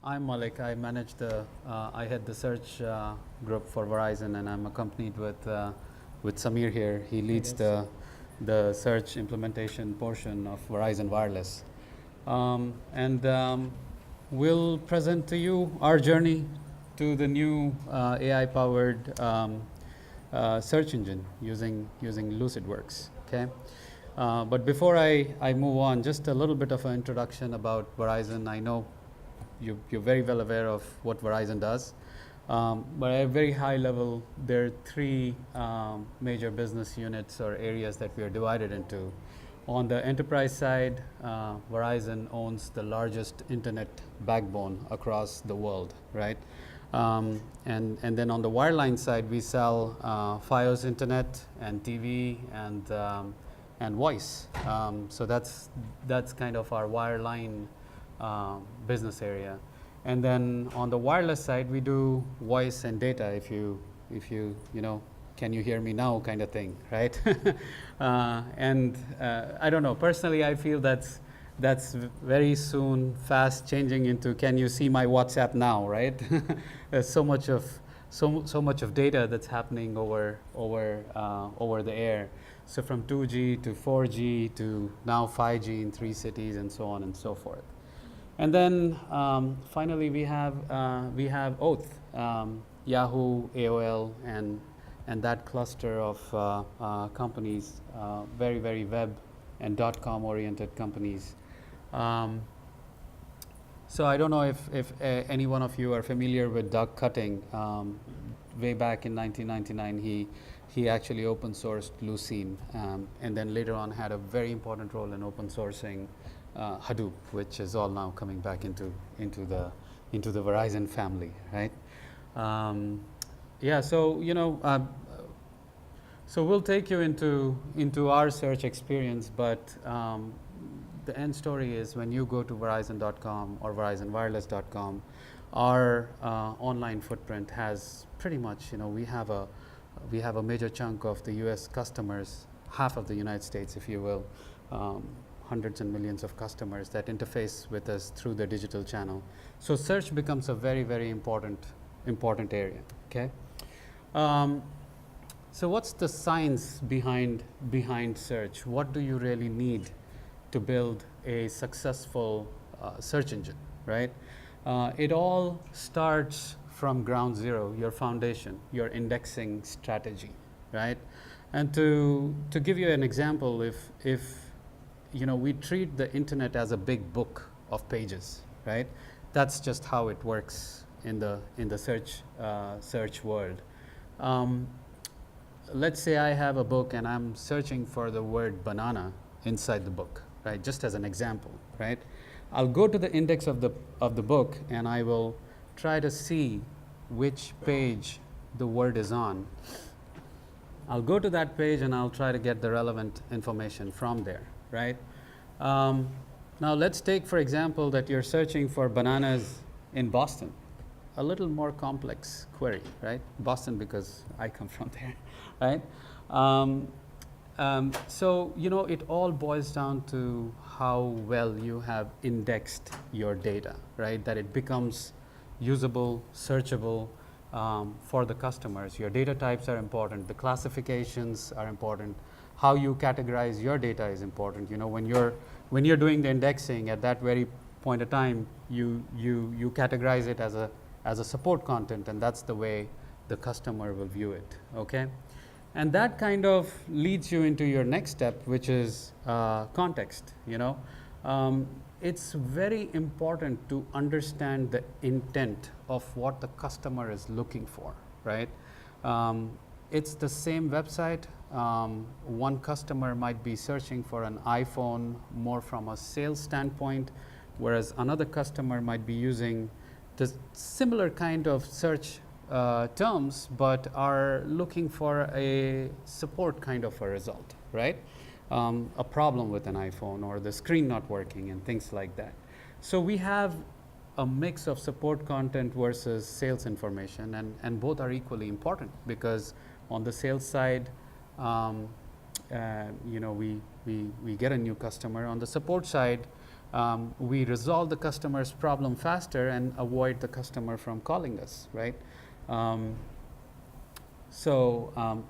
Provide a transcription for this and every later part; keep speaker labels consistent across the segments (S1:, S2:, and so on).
S1: I'm Malik. I head the search group for Verizon, and I'm accompanied with Samir here. He leads the search implementation portion of Verizon Wireless, and we'll present to you our journey to the new AI-powered search engine using Lucidworks. Okay. But before I move on, just a little bit of an introduction about Verizon. I know you're very well aware of what Verizon does. But at a very high level, there are three major business units or areas that we are divided into. On the enterprise side, Verizon owns the largest internet backbone across the world, right? And then on the wireline side, we sell Fios internet and TV and voice. So that's kind of our wireline business area. And then on the wireless side, we do voice and data. If you can you hear me now kind of thing, right? And I don't know. Personally, I feel that's very soon fast changing into can you see my WhatsApp now, right? There's so much of data that's happening over the air. So from 2G to 4G to now 5G in 3 cities and so on and so forth. And then finally we have Oath, Yahoo, AOL, and that cluster of companies, very web and .com oriented companies. So I don't know if any one of you are familiar with Doug Cutting. Way back in 1999, he actually open sourced Lucene, and then later on had a very important role in open sourcing Hadoop, which is all now coming back into the Verizon family, right? Yeah, so so we'll take you into our search experience, but the end story is when you go to Verizon.com or VerizonWireless.com, our online footprint has pretty much, we have a major chunk of the U.S. customers, half of the United States, if you will. Hundreds and millions of customers that interface with us through the digital channel. So search becomes a very important area. Okay. So what's the science behind search? What do you really need to build a successful search engine, right? It all starts from ground zero, your foundation, your indexing strategy, right? And to give you an example, if we treat the internet as a big book of pages, right? That's just how it works in the search world. Let's say I have a book and I'm searching for the word banana inside the book, right? Just as an example, right? I'll go to the index of the book and I will try to see which page the word is on. I'll go to that page and I'll try to get the relevant information from there, right? Now let's take, for example, that you're searching for bananas in Boston. A little more complex query, right? Boston, because I come from there, right? So, it all boils down to how well you have indexed your data, right? That it becomes usable, searchable for the customers. Your data types are important. The classifications are important. How you categorize your data is important. When you're doing the indexing at that very point of time, you categorize it as a support content, and that's the way the customer will view it. Okay, and that kind of leads you into your next step, which is context. It's very important to understand the intent of what the customer is looking for, right? It's the same website. One customer might be searching for an iPhone more from a sales standpoint, whereas another customer might be using the similar kind of search terms, but are looking for a support kind of a result, right? A problem with an iPhone or the screen not working and things like that. So we have a mix of support content versus sales information, and both are equally important, because on the sales side, we get a new customer. On the support side, we resolve the customer's problem faster and avoid the customer from calling us, right?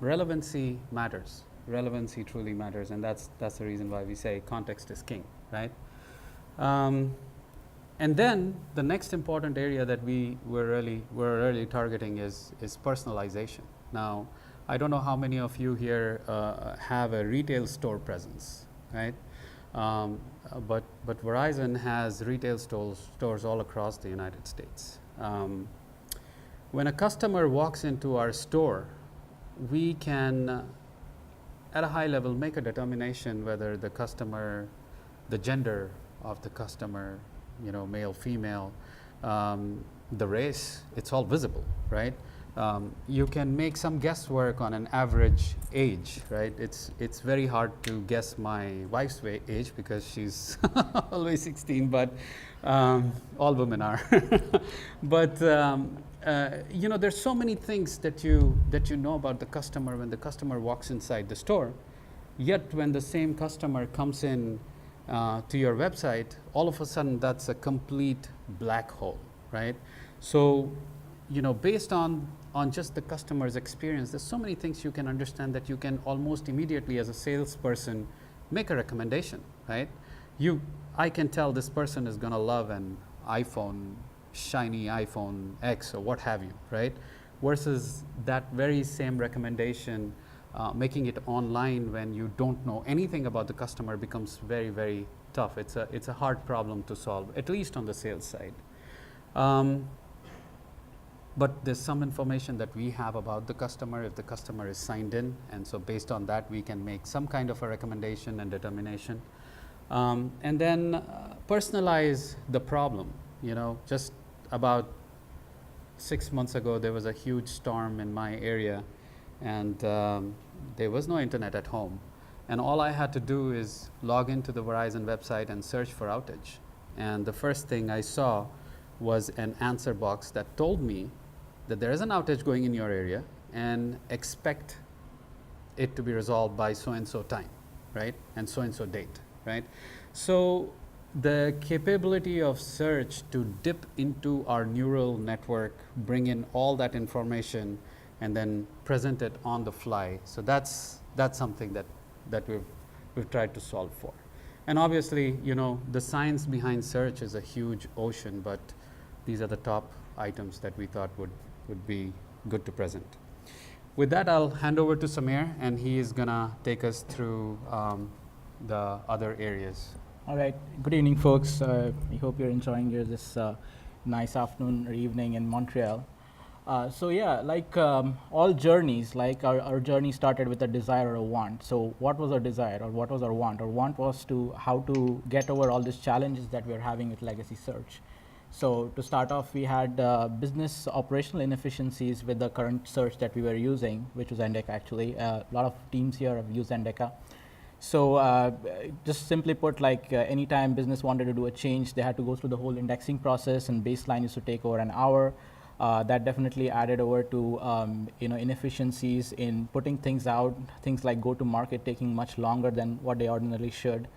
S1: Relevancy matters. Relevancy truly matters, and that's the reason why we say context is king, right? And then the next important area that we're really targeting is personalization. Now, I don't know how many of you here have a retail store presence, right? But Verizon has retail stores all across the United States. When a customer walks into our store, we can, at a high level, make a determination whether the gender of the customer, male, female, the race, it's all visible, right? You can make some guesswork on an average age, right? It's very hard to guess my wife's age because she's always 16, but all women are. But there's so many things that you know about the customer when the customer walks inside the store. Yet when the same customer comes in to your website, all of a sudden that's a complete black hole, right? So, based on just the customer's experience, there's so many things you can understand that you can almost immediately, as a salesperson, make a recommendation, right? I can tell this person is going to love an shiny iPhone X or what have you, right? Versus that very same recommendation, making it online when you don't know anything about the customer becomes very, very tough. It's a hard problem to solve, at least on the sales side. But there's some information that we have about the customer if the customer is signed in, and so based on that we can make some kind of a recommendation and determination. And then personalize the problem. Just about 6 months ago there was a huge storm in my area, and there was no internet at home, and all I had to do is log into the Verizon website and search for outage, and the first thing I saw was an answer box that told me that there is an outage going in your area and expect it to be resolved by so and so time, right? And so date, right? So the capability of search to dip into our neural network, bring in all that information, and then present it on the fly. So that's something that we've tried to solve for. And obviously, the science behind search is a huge ocean, but these are the top items that we thought would be good to present. With that, I'll hand over to Samir, and he is gonna take us through the other areas.
S2: All right. Good evening, folks. I hope you're enjoying this nice afternoon or evening in Montreal. So yeah, like all journeys, like our journey started with a desire or a want. So what was our desire, or what was our want? Our want was how to get over all these challenges that we're having with legacy search. So to start off, we had business operational inefficiencies with the current search that we were using, which was Endeca actually. A lot of teams here have used Endeca. So just simply put, like anytime business wanted to do a change, they had to go through the whole indexing process, and baseline used to take over an hour. That definitely added over to inefficiencies in putting things out, things like go-to-market taking much longer than what they ordinarily should.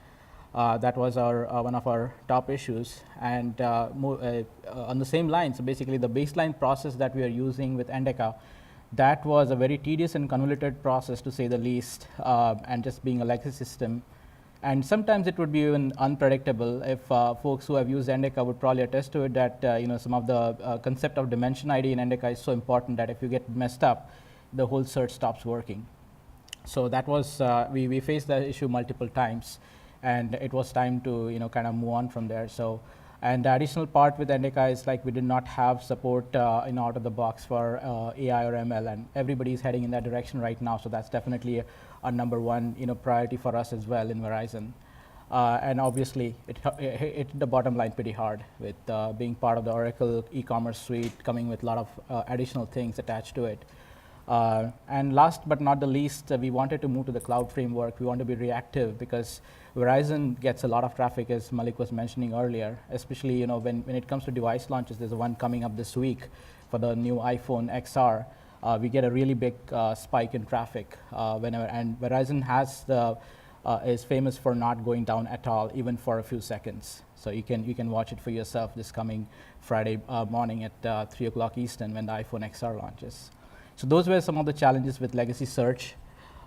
S2: That was one of our top issues. And on the same line, so basically the baseline process that we are using with Endeca, that was a very tedious and convoluted process, to say the least, and just being a legacy system. And sometimes it would be even unpredictable. If folks who have used Endeca would probably attest to it, that some of the concept of dimension ID in Endeca is so important that if you get messed up, the whole search stops working. So that was, we faced that issue multiple times, and it was time to kind of move on from there. So, and the additional part with Endeca is like we did not have support out of the box for AI or ML, and everybody is heading in that direction right now. So that's definitely a number one priority for us as well in Verizon. And obviously it hit the bottom line pretty hard with being part of the Oracle e-commerce suite, coming with a lot of additional things attached to it. And last but not the least, we wanted to move to the cloud framework. We want to be reactive because Verizon gets a lot of traffic, as Malik was mentioning earlier, especially when it comes to device launches. There's one coming up this week for the new iPhone XR. We get a really big spike in traffic whenever, and Verizon has the is famous for not going down at all, even for a few seconds. So you can watch it for yourself this coming Friday morning at 3 o'clock Eastern when the iPhone XR launches. So those were some of the challenges with legacy search.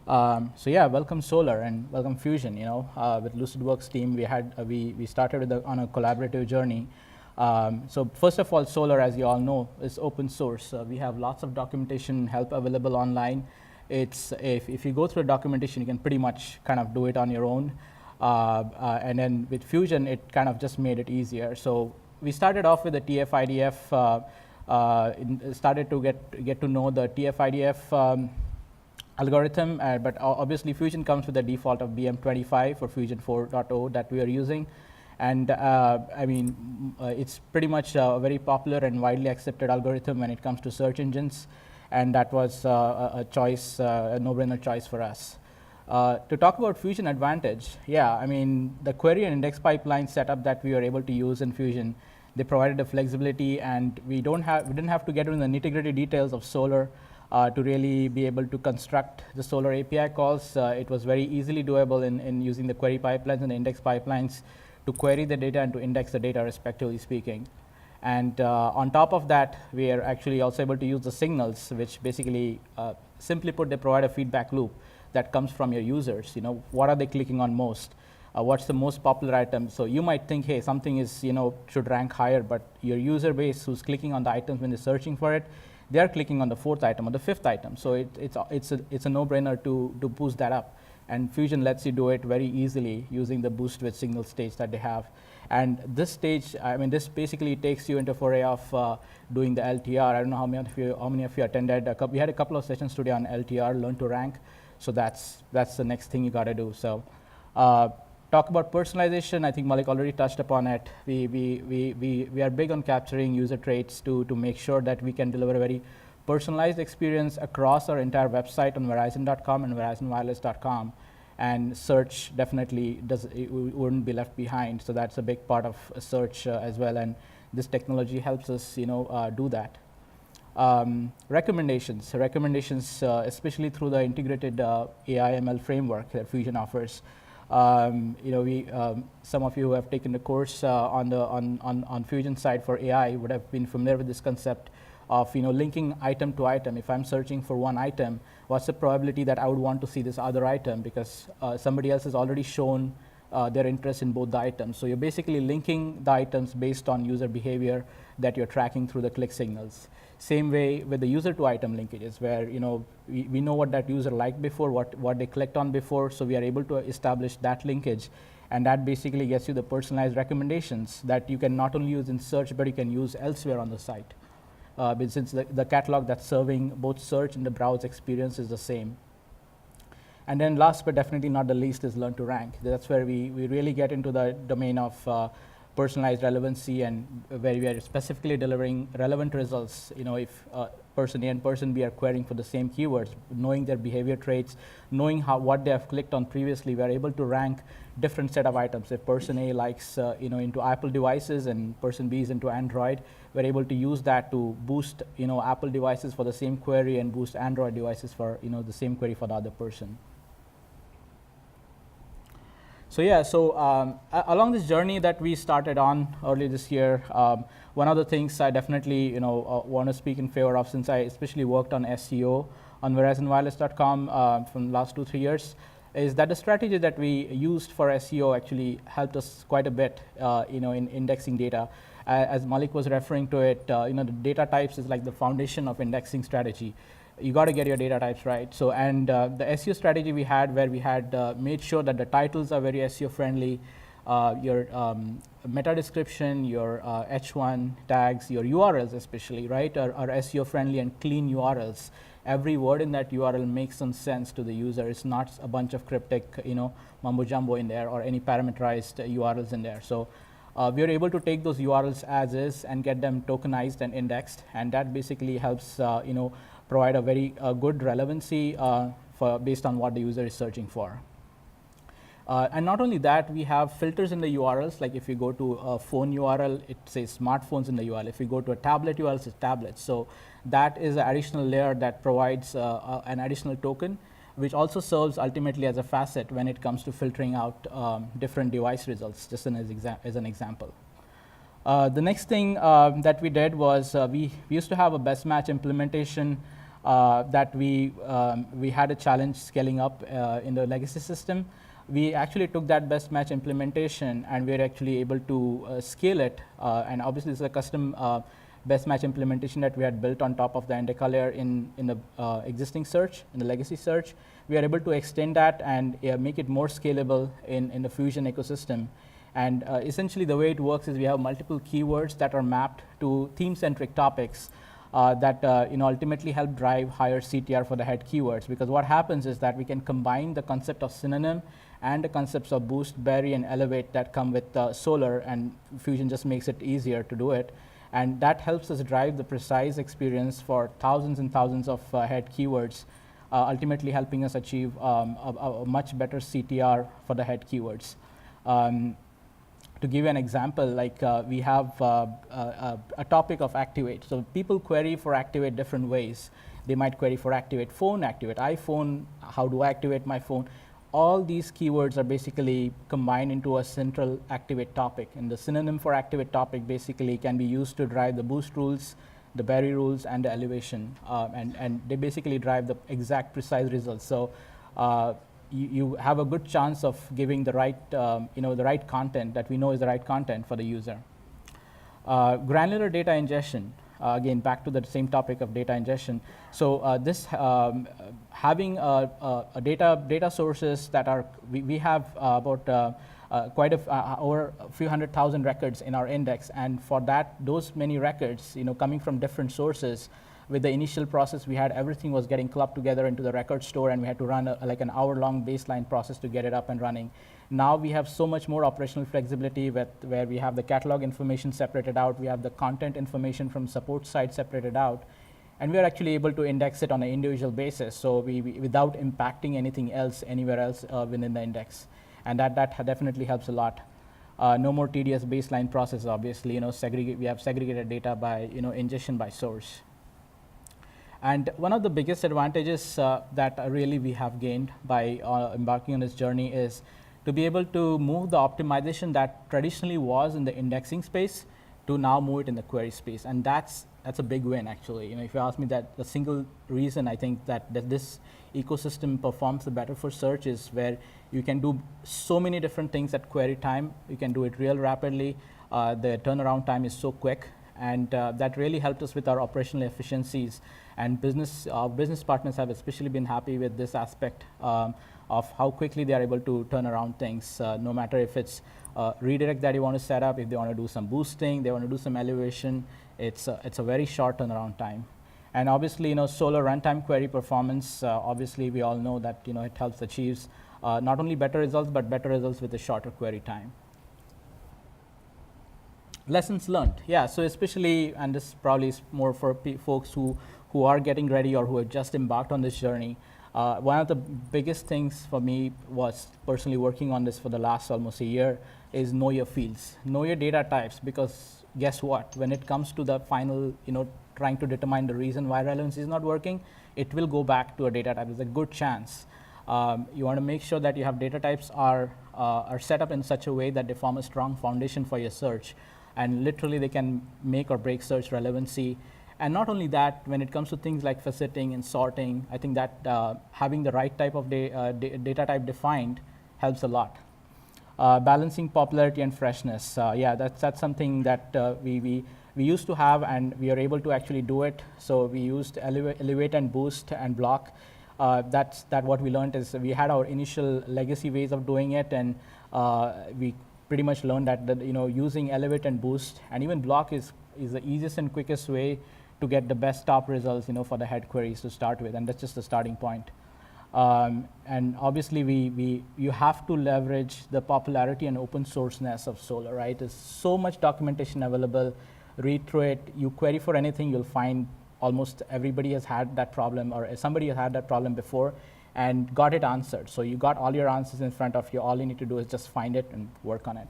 S2: So yeah, welcome Solar and welcome Fusion. With Lucidworks team, we started on a collaborative journey. So first of all, Solar, as you all know, is open source. We have lots of documentation help available online. It's if you go through the documentation, you can pretty much kind of do it on your own. And then with Fusion, it kind of just made it easier. So we started off with the TF-IDF. Started to get to know the TF-IDF algorithm, but obviously Fusion comes with the default of BM25 for Fusion 4.0 that we are using. And it's pretty much a very popular and widely accepted algorithm when it comes to search engines. And that was a choice, a no-brainer choice for us. To talk about Fusion advantage, the query and index pipeline setup that we were able to use in Fusion, they provided the flexibility, and we didn't have to get into the nitty-gritty details of Solar to really be able to construct the Solar API calls. It was very easily doable in using the query pipelines and the index pipelines to query the data and to index the data, respectively speaking. And on top of that, we are actually also able to use the signals, which basically, simply put, they provide a feedback loop that comes from your users. What are they clicking on most? What's the most popular item? So you might think, hey, something is, should rank higher, but your user base who's clicking on the items when they're searching for it, they are clicking on the 4th item or the 5th item. So it's a no-brainer to boost that up. And Fusion lets you do it very easily using the boost with signal stage that they have. And this stage, this basically takes you into a foray of doing the LTR. I don't know how many of you attended. We had a couple of sessions today on LTR, learn to rank. So that's the next thing you got to do. So talk about personalization. I think Malik already touched upon it. We are big on capturing user traits to make sure that we can deliver a very personalized experience across our entire website on Verizon.com and VerizonWireless.com. And search definitely wouldn't be left behind. So that's a big part of search as well. And this technology helps us, do that. Recommendations, especially through the integrated AI/ML framework that Fusion offers. Some of you who have taken the course on Fusion side for AI would have been familiar with this concept of linking item to item. If I'm searching for one item, what's the probability that I would want to see this other item because somebody else has already shown their interest in both the items. So you're basically linking the items based on user behavior that you're tracking through the click signals. Same way with the user to item linkages, where we know what that user liked before, what they clicked on before, so we are able to establish that linkage, and that basically gets you the personalized recommendations that you can not only use in search, but you can use elsewhere on the site. But since the catalog that's serving both search and the browse experience is the same. And then last but definitely not the least is learn to rank. That's where we really get into the domain of personalized relevancy, and where we are specifically delivering relevant results. If person A and person B are querying for the same keywords, knowing their behavior traits, knowing what they have clicked on previously, we are able to rank different set of items. If person A likes into Apple devices and person B is into Android, we're able to use that to boost Apple devices for the same query and boost Android devices for the same query for the other person. So yeah, along this journey that we started on early this year, one of the things I definitely want to speak in favor of, since I especially worked on SEO on VerizonWireless.com from the last 2-3 years, is that the strategy that we used for SEO actually helped us quite a bit, in indexing data. As Malik was referring to it, the data types is like the foundation of indexing strategy. You got to get your data types right. So, and the SEO strategy we had, where we had made sure that the titles are very SEO friendly, your meta description, your H1 tags, your URLs especially, right, are SEO friendly and clean URLs. Every word in that URL makes some sense to the user. It's not a bunch of cryptic, mumbo jumbo in there, or any parameterized URLs in there. So we are able to take those URLs as is and get them tokenized and indexed, and that basically helps provide a very good relevancy based on what the user is searching for. And not only that, we have filters in the URLs. Like if you go to a phone URL, it says smartphones in the URL. If you go to a tablet URL, it says tablets. So that is an additional layer that provides an additional token, which also serves ultimately as a facet when it comes to filtering out different device results, just as an example. The next thing that we did was we used to have a best match implementation that we had a challenge scaling up in the legacy system. We actually took that best match implementation and we were actually able to scale it. And obviously, this is a custom best match implementation that we had built on top of the Indica layer in the existing search, in the legacy search. We are able to extend that and make it more scalable in the Fusion ecosystem. And essentially, the way it works is we have multiple keywords that are mapped to theme-centric topics that ultimately help drive higher CTR for the head keywords. Because what happens is that we can combine the concept of synonym and the concepts of boost, bury, and elevate that come with Solar, and Fusion just makes it easier to do it. And that helps us drive the precise experience for thousands and thousands of head keywords, ultimately helping us achieve a much better CTR for the head keywords. To give you an example, like we have a topic of activate. So people query for activate different ways. They might query for activate phone, activate iPhone, how do I activate my phone? All these keywords are basically combined into a central activate topic. And the synonym for activate topic basically can be used to drive the boost rules, the bury rules, and the elevation. And they basically drive the exact precise results. So you have a good chance of giving the right, the right content that we know is the right content for the user. Granular data ingestion. Again, back to the same topic of data ingestion. So this having data sources that are, we have about quite over a few 100,000 records in our index, and for that, those many records, coming from different sources. With the initial process, we had everything was getting clubbed together into the record store, and we had to run like an hour-long baseline process to get it up and running. Now we have so much more operational flexibility where we have the catalog information separated out, we have the content information from support side separated out, and we are actually able to index it on an individual basis, so without impacting anything else anywhere else within the index. And that definitely helps a lot. No more tedious baseline process, obviously. We have segregated data by ingestion by source. And one of the biggest advantages that really we have gained by embarking on this journey is to be able to move the optimization that traditionally was in the indexing space to now move it in the query space. And that's a big win, actually. If you ask me, that the single reason I think that this ecosystem performs the better for search is where you can do so many different things at query time. You can do it real rapidly. The turnaround time is so quick. And that really helped us with our operational efficiencies. And our business partners have especially been happy with this aspect of how quickly they are able to turn around things, no matter if it's redirect that you want to set up, if they want to do some boosting, they want to do some elevation, it's a very short turnaround time. And obviously, Solar runtime query performance, obviously we all know that it helps achieve not only better results, but better results with a shorter query time. Lessons learned, yeah. So especially, and this probably is more for folks who are getting ready or who have just embarked on this journey. One of the biggest things for me was personally working on this for the last almost a year is know your fields, know your data types, because guess what? When it comes to the final, trying to determine the reason why relevancy is not working, it will go back to a data type. There's a good chance. You want to make sure that you have data types are set up in such a way that they form a strong foundation for your search. And literally, they can make or break search relevancy. And not only that, when it comes to things like faceting and sorting, I think that having the right type of data type defined helps a lot. Balancing popularity and freshness. Yeah, that's something that we used to have, and we are able to actually do it. So we used elevate and boost and block. That's what we learned is we had our initial legacy ways of doing it, and we pretty much learned that using elevate and boost and even block is the easiest and quickest way to get the best top results for the head queries to start with, and that's just the starting point. And obviously you have to leverage the popularity and open sourceness of Solar, right? There's so much documentation available. Read through it. You query for anything, you'll find almost everybody has had that problem, or somebody has had that problem before and got it answered. So you got all your answers in front of you. All you need to do is just find it and work on it.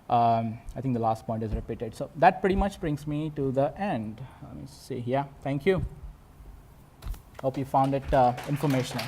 S2: I think the last point is repeated. So that pretty much brings me to the end. Let me see. Yeah, thank you. Hope you found it informational.